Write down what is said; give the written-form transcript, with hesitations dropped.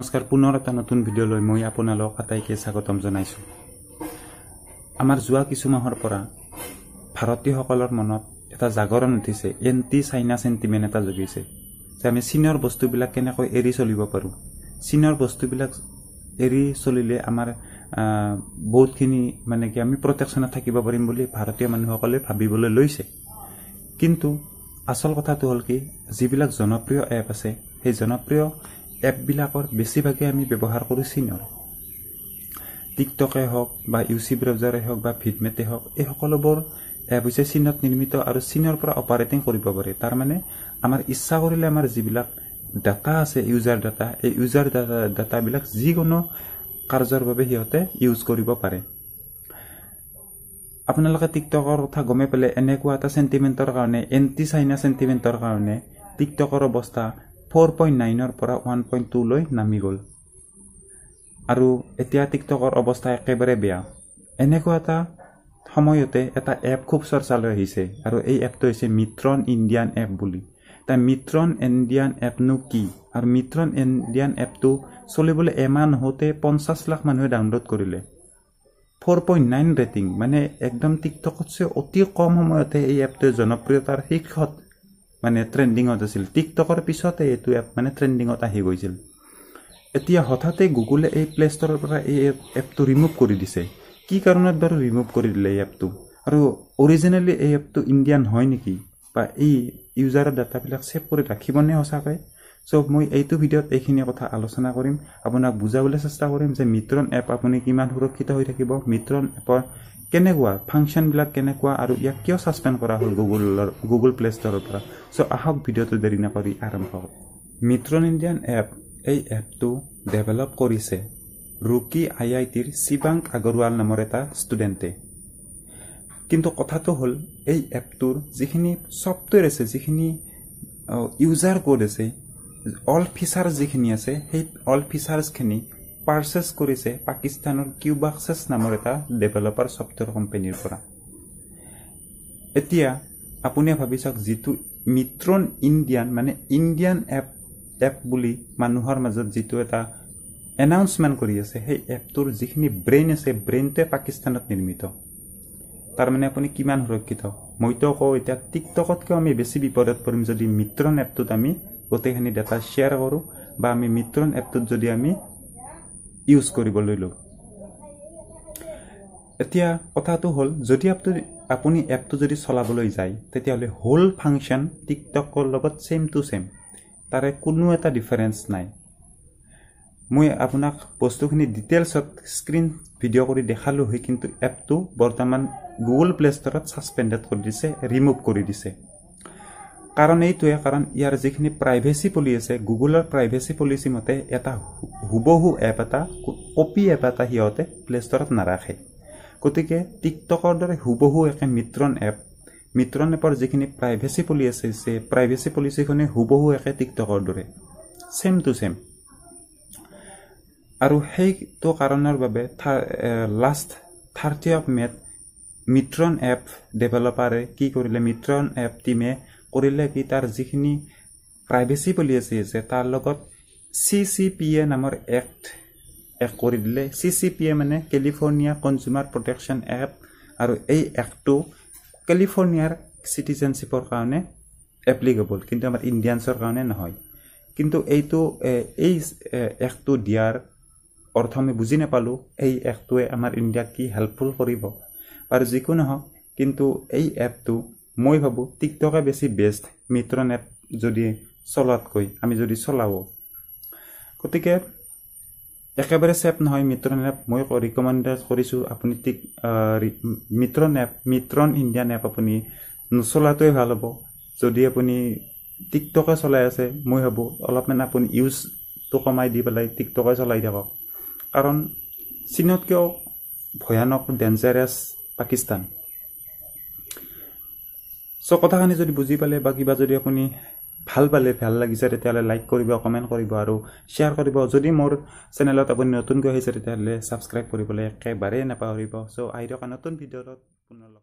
নমস্কাৰ পুনৰ এটা নতুন ভিডিঅ' লৈ মই আপোনালোক আটাইকে স্বাগতম জনাইছো। আমাৰ যোৱা কিছু মাহৰ পৰা ভাৰতীয়সকলৰ মনত এটা জাগৰণ উঠিছে, এন্টি চাইনা সেন্টিমেন্ট এটা জগিছে যে আমি চীনৰ বস্তুবিলাক কেনেকৈ এৰি চলিব পাৰো। চীনৰ বস্তুবিলাক এৰি চলিলে আমাৰ বহুতখিনি মানে কি আমি প্ৰটেকশ্যনত থাকিব পাৰিম বুলি ভাৰতীয় মানুহসকলে ভাবিবলৈ লৈছে। কিন্তু আসল কথাটো হ'ল কি, যিবিলাক জনপ্ৰিয় এপ আছে সেই জনপ্ৰিয় এপবিলাকৰ বেছিভাগে আমি ব্যৱহাৰ কৰোঁ চীনৰ। টিকটকে হওক বা ইউচি ব্ৰাউজাৰে হওক বা ভিডমেটে হওক, এই সকলোবোৰ এপ হৈছে চীনত নিৰ্মিত আৰু চীনৰ পৰা অপাৰেটিং কৰিব পাৰে। তাৰ মানে আমাৰ ইচ্ছা কৰিলে আমাৰ যিবিলাক ডাটা আছে, ইউজাৰ ডাটা, এই ইউজাৰ ডাটাবিলাক যিকোনো কাৰ্যৰ বাবে সিহঁতে ইউজ কৰিব পাৰে। আপোনালোকে টিকটকৰ কথা গমে পালে, এনেকুৱা এটা সেন্টিমেন্টৰ কাৰণে, এন্টি চাইনা সেন্টিমেন্টৰ কাৰণে টিকটকৰ অৱস্থা 4.9 পৰা 1.2 লৈ নামি গ'ল আৰু এতিয়া টিকটকৰ অৱস্থা একেবাৰে বেয়া। এনেকুৱা এটা সময়তে এটা এপ খুব চৰ্চালৈ আহিছে আৰু এই এপটো হৈছে মিত্ৰন ইণ্ডিয়ান এপ বুলি। তাৰ মিত্ৰন ইণ্ডিয়ান এপনো কি আৰু মিত্ৰন ইণ্ডিয়ান এপটো চলিবলৈ এমাহ নহওঁতে 50 লাখ মানুহে ডাউনলোড কৰিলে। 4.9 ৰেটিং, মানে একদম টিকটকতছে অতি কম সময়তে এই এপটোৱে জনপ্ৰিয়তাৰ শীৰ্ষত মানে ট্ৰেণ্ডিঙত আছিল। টিকটকৰ পিছতে এইটো এপ মানে ট্ৰেণ্ডিঙত আহি গৈছিল। এতিয়া হঠাতে গুগলে এই প্লে ষ্টৰৰ পৰা এই এপটো ৰিমুভ কৰি দিছে। কি কাৰণত বাৰু ৰিমুভ কৰি দিলে এই এপটো, আৰু অৰিজিনেলি এই এপটো ইণ্ডিয়ান হয় নেকি, বা এই ইউজাৰৰ ডাটাবিলাক ছেভ কৰি ৰাখিবনে সঁচাকৈ? চ' মই এইটো ভিডিঅ'ত এইখিনি কথা আলোচনা কৰিম, আপোনাক বুজাবলৈ চেষ্টা কৰিম যে মিত্ৰন এপ আপুনি কিমান সুৰক্ষিত হৈ থাকিব, মিত্ৰন এপৰ কেনেকুৱা ফাংচনবিলাক কেনেকুৱা, আৰু ইয়াক কিয় ছাছপেণ্ড কৰা হ'ল গুগল প্লে ষ্টৰৰ পৰা। চ' আহক ভিডিঅ'টো দেৰি নকৰি আৰম্ভ কৰোঁ। মিত্ৰন ইণ্ডিয়ান এপ, এই এপটো ডেভেলপ কৰিছে ৰুকি IITৰ শিৱাংক আগৰৱাল নামৰ এটা ষ্টুডেণ্টে। কিন্তু কথাটো হ'ল, এই এপটোৰ যিখিনি ছফ্টৱেৰ আছে, যিখিনি ইউজাৰ কোড আছে, অল ফিচাৰ যিখিনি আছে, সেই অল ফিচাৰ্ছখিনি পাৰ্চেছ কৰিছে পাকিস্তানৰ কিউবাক্সেছ নামৰ এটা ডেভেলপাৰ ছফ্টৱেৰ কোম্পানীৰ পৰা। এতিয়া আপুনি ভাবি চাওক, যিটো মিত্ৰন ইণ্ডিয়ান মানে ইণ্ডিয়ান এপ বুলি মানুহৰ মাজত যিটো এটা এনাউন্সমেণ্ট কৰি আছে, সেই এপটোৰ যিখিনি ব্ৰেইন আছে, ব্ৰেইনটোৱে পাকিস্তানত নিৰ্মিত। তাৰমানে আপুনি কিমান সুৰক্ষিত? মইতো কওঁ এতিয়া টিকটকতকৈ আমি বেছি বিপদত পৰিম যদি মিত্ৰন এপটোত আমি গোটেইখিনি ডাটা শ্বেয়াৰ কৰোঁ, বা আমি মিত্ৰন এপটোত যদি আমি ইউজ কৰিবলৈ লওঁ। এতিয়া কথাটো হ'ল, যদি আপুনি এপটো যদি চলাবলৈ যায়, তেতিয়াহ'লে হোল ফাংচন টিকটকৰ লগত ছেম টু ছেম, তাৰে কোনো এটা ডিফাৰেঞ্চ নাই। মই আপোনাক বস্তুখিনি ডিটেইলছত স্ক্ৰীন ভিডিঅ' কৰি দেখালোঁ হয়, কিন্তু এপটো বৰ্তমান গুগল প্লে ষ্টৰত ছাছপেণ্ডেড কৰি দিছে, ৰিমুভ কৰি দিছে। কাৰণ এইটোৱে, কাৰণ ইয়াৰ যিখিনি প্ৰাইভেচি পলিচি আছে, গুগলৰ প্ৰাইভেচি পলিচি মতে এটা হুবহু এপ এটা, কপি এপ এটা সিহঁতে প্লে ষ্টৰত নাৰাখে। গতিকে টিকটকৰ দৰে হুবহু একে মিত্ৰন এপৰ যিখিনি প্ৰাইভেচি পলিচি আছে, প্ৰাইভেচি পলিচিখনে হুবহু একে টিকটকৰ দৰে ছেম টু ছেম। আৰু সেইটো কাৰণৰ বাবে লাষ্ট 30 মে'ত মিত্ৰন এপ ডেভেলপাৰে কি কৰিলে, মিত্ৰন এপ টিমে কৰিলে কি, তাৰ যিখিনি প্ৰাইভেচি পলিচি আছে তাৰ লগত CCPA নামৰ এক্ট কৰি দিলে। CCPA মানে কেলিফৰ্ণিয়া কনজিউমাৰ প্ৰটেকশ্যন এক্ট, আৰু এই এক্টটো কেলিফৰ্ণিয়াৰ চিটিজেনশ্বিপৰ কাৰণে এপ্লিকেবল, কিন্তু আমাৰ ইণ্ডিয়ানছৰ কাৰণে নহয়। কিন্তু এই এক্টটো দিয়াৰ অৰ্থ আমি বুজি নাপালোঁ, এই এক্টটোৱে আমাৰ ইণ্ডিয়াক কি হেল্পফুল কৰিব, আৰু যিকোনো নহওক, কিন্তু এই এপটো মই ভাবোঁ টিকটকে বেছি বেষ্ট মিত্ৰন এপ যদি চলোৱাতকৈ, আমি যদি চলাওঁ। গতিকে একেবাৰে ছেফ নহয় মিত্ৰন এপ। মই ৰিকমেণ্ড কৰিছোঁ আপুনি মিত্ৰন ইণ্ডিয়ান এপ আপুনি নচলাটোৱে ভাল হ'ব। যদি আপুনি টিকটকে চলাই আছে, মই ভাবোঁ অলপমান আপুনি ইউজটো কমাই দি পেলাই টিকটকে চলাই থাকক। কাৰণ চীনতকৈও ভয়ানক ডেঞ্জাৰাছ পাকিস্তান। চ' কথাখিনি যদি বুজি পালে বা কিবা যদি আপুনি ভাল লাগিছে, তেতিয়াহ'লে লাইক কৰিব, কমেণ্ট কৰিব আৰু শ্বেয়াৰ কৰিব। যদি মোৰ চেনেলত আপুনি নতুনকৈ আহিছে, তেতিয়াহ'লে ছাবস্ক্ৰাইব কৰিবলৈ একেবাৰে নাপাহৰিব। চ' আহি থকা নতুন ভিডিঅ'ত পুনৰ লগ